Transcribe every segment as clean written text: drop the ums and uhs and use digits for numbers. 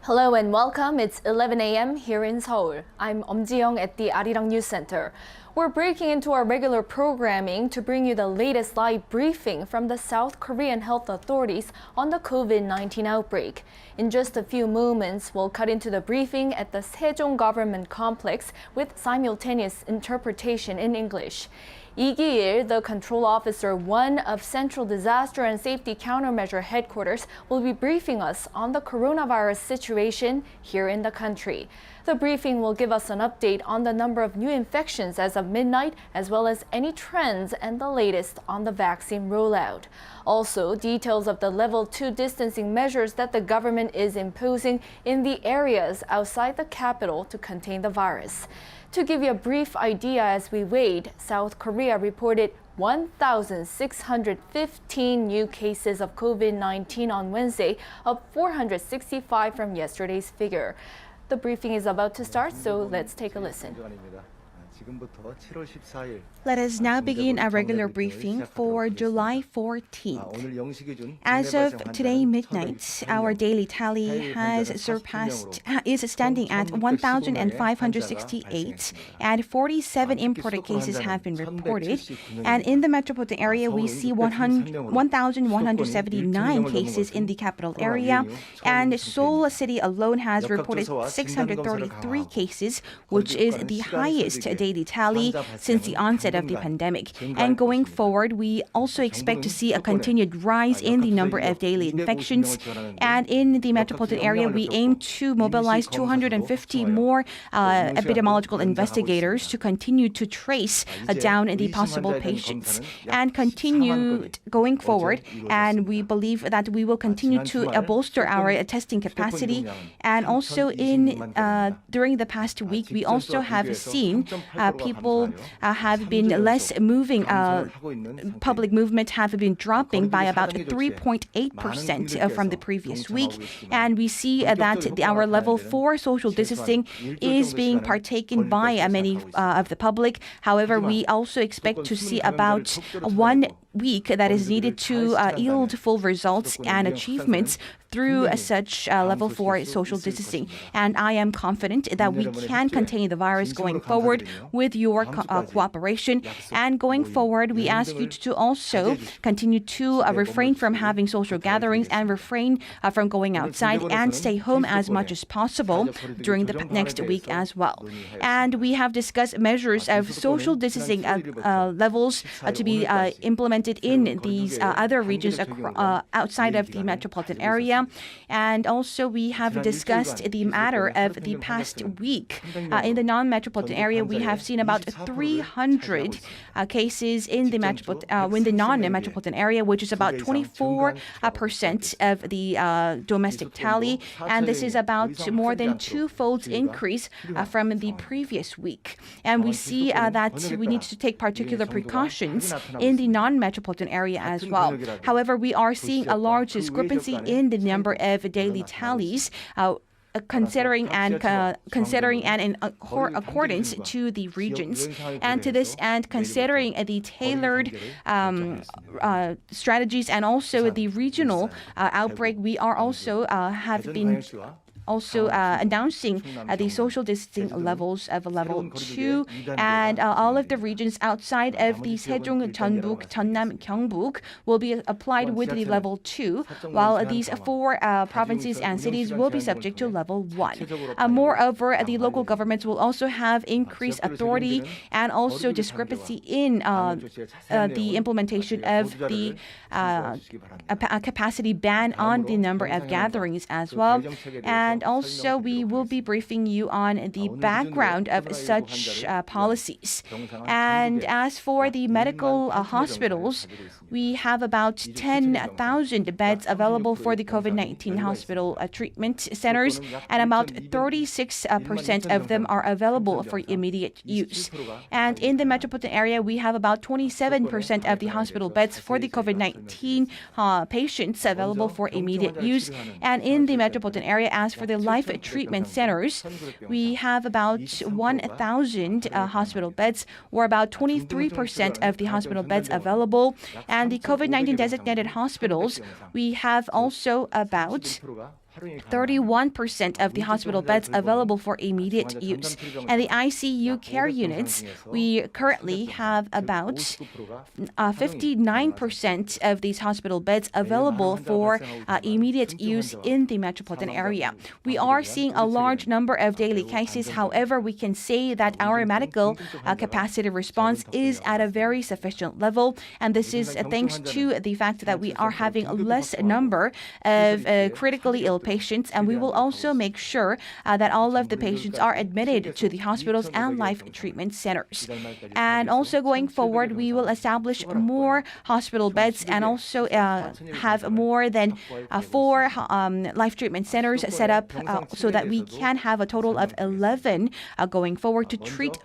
Hello and welcome. It's 11 a.m. here in Seoul. I'm Ji-young at the Arirang News Center. We're breaking into our regular programming to bring you the latest live briefing from the South Korean health authorities on the COVID-19 outbreak. In just a few moments, we'll cut into the briefing at the Sejong Government Complex with simultaneous interpretation in English. Lee Gi-il, the Control Officer 1 of Central Disaster and Safety Countermeasure Headquarters, will be briefing us on the coronavirus situation here in the country. The briefing will give us an update on the number of new infections as of midnight, as well as any trends and the latest on the vaccine rollout. Also, details of the level 2 distancing measures that the government is imposing in the areas outside the capital to contain the virus. To give you a brief idea as we wait, South Korea reported 1,615 new cases of COVID-19 on Wednesday, up 465 from yesterday's figure. The briefing is about to start, so let's take a listen. Let us now begin our regular briefing for July 14th. As of today midnight, our daily tally is standing at 1,568, and 47 imported cases have been reported. And in the metropolitan area, we see 1,179 cases in the capital area, and Seoul City alone has reported 633 cases, which is the highest daily tally since the onset of the pandemic. And going forward, we also expect to see a continued rise in the number of daily infections. And in the metropolitan area, we aim to mobilize 250 more epidemiological investigators to continue to trace down the possible patients and continue going forward. And we believe that we will continue to bolster our testing capacity. And also during the past week, we also have seen people have been less moving. Public movement have been dropping by about 3.8% from the previous week. And we see that our level 4 social distancing is being partaken by many of the public. However, we also expect to see about 1 week that is needed to yield full results and achievements through such level 4 social distancing. And I am confident that we can contain the virus going forward with your cooperation. And going forward, we ask you to also continue to refrain from having social gatherings and refrain from going outside and stay home as much as possible during the next week as well. And we have discussed measures of social distancing levels to be implemented in these other regions outside of the metropolitan area. And also we have discussed the matter of the past week. In the non-metropolitan area, we have seen about 300 cases in the non-metropolitan area, which is about 24% of the domestic tally. And this is about more than 2-fold increase from the previous week. And we see that we need to take particular precautions in the non-metropolitan area as well. However, we are seeing a large discrepancy in the number of daily tallies, considering and in accordance to the regions. And to this end, considering the tailored strategies and also the regional outbreak, we are also announcing the social distancing levels of level 2, and all of the regions outside of the Sejong, Jeonbuk, Jeonnam, Gyeongbuk will be applied with the level 2, while these 4 provinces and cities will be subject to level 1. Moreover, the local governments will also have increased authority and also discrepancy in the implementation of the capacity ban on the number of gatherings as well. And also, we will be briefing you on the background of such policies. And as for the medical hospitals, we have about 10,000 beds available for the COVID-19 hospital treatment centers, and about 36% of them are available for immediate use. And in the metropolitan area, we have about 27% of the hospital beds for the COVID-19 patients available for immediate use. And in the metropolitan area, as for the life treatment centers, we have about 1,000 hospital beds, or about 23% of the hospital beds available. And the COVID-19 designated hospitals, we have also about 31% of the hospital beds available for immediate use. And the ICU care units, we currently have about 59% of these hospital beds available for immediate use in the metropolitan area. We are seeing a large number of daily cases. However, we can say that our medical capacity response is at a very sufficient level. And this is thanks to the fact that we are having a less number of critically ill patients, and we will also make sure that all of the patients are admitted to the hospitals and life treatment centers. And also going forward, we will establish more hospital beds and also have more than 4 life treatment centers set up so that we can have a total of 11 going forward to treat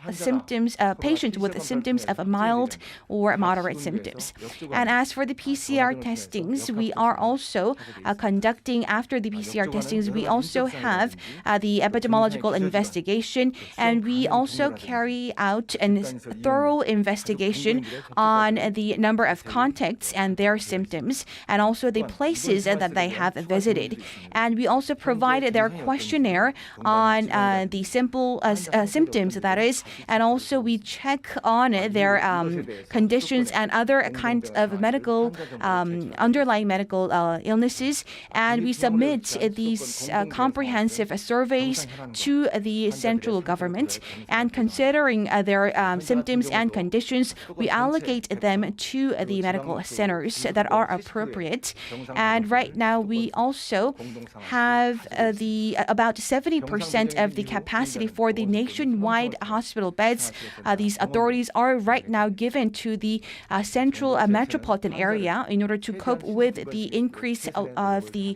patients with symptoms of mild or moderate symptoms. And as for the PCR testings, we are also conducting, after the PCR testings, we also have the epidemiological investigation, and we also carry out a thorough investigation on the number of contacts and their symptoms, and also the places that they have visited. And we also provide their questionnaire on the simple symptoms, that is, and also we check on their conditions and other kinds of medical underlying medical illnesses, and we submit these comprehensive surveys to the central government, and considering their symptoms and conditions, we allocate them to the medical centers that are appropriate. And right now we also have about 70% of the capacity for the nationwide hospital beds. These authorities are right now given to the central metropolitan area in order to cope with the increase in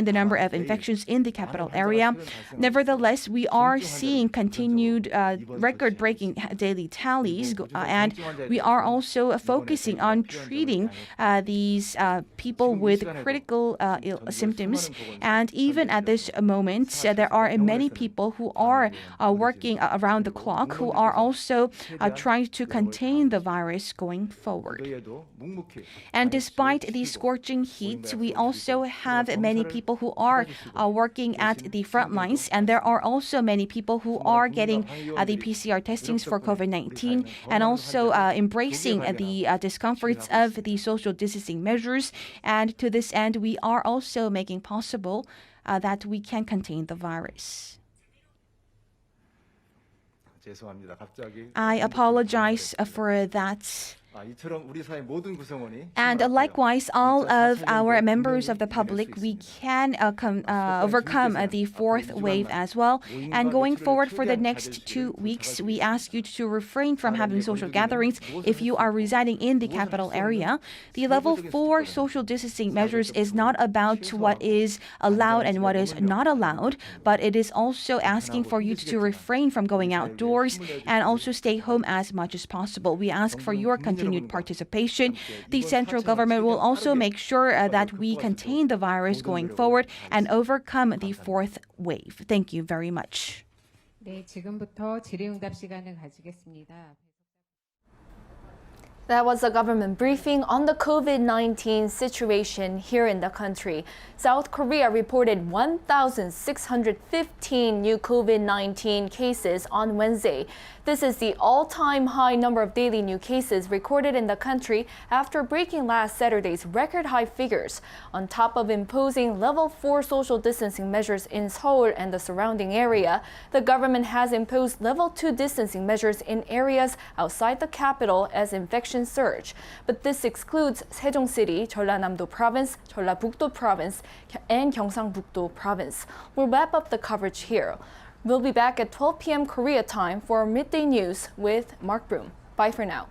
the number of infections in the capital area. Nevertheless, we are seeing continued record-breaking daily tallies, and we are also focusing on treating these people with critical symptoms. And even at this moment, there are many people who are working around the clock who are also trying to contain the virus going forward. And despite the scorching heat, we also have many people who are working at the front lines, and there are also many people who are getting the PCR testings for COVID-19 and also embracing the discomforts of the social distancing measures. And to this end, we are also making possible that we can contain the virus. I apologize for that. And likewise, all of our members of the public, we can overcome the fourth wave as well. And going forward for the next 2 weeks, we ask you to refrain from having social gatherings if you are residing in the capital area. The level 4 social distancing measures is not about what is allowed and what is not allowed, but it is also asking for you to refrain from going outdoors and also stay home as much as possible. We ask for your continued participation. The central government will also make sure that we contain the virus going forward and overcome the fourth wave. Thank you very much. 네, 지금부터 질의응답 시간을 가지겠습니다. That was a government briefing on the COVID-19 situation here in the country. South Korea reported 1,615 new COVID-19 cases on Wednesday. This is the all-time high number of daily new cases recorded in the country after breaking last Saturday's record high figures. On top of imposing level 4 social distancing measures in Seoul and the surrounding area, the government has imposed level 2 distancing measures in areas outside the capital as infections surge. But this excludes Sejong City, Jeollanam-do Province, Jeollabuk-do Province, and Gyeongsang-buk-do Province. We'll wrap up the coverage here. We'll be back at 12 p.m. Korea time for midday news with Mark Broom. Bye for now.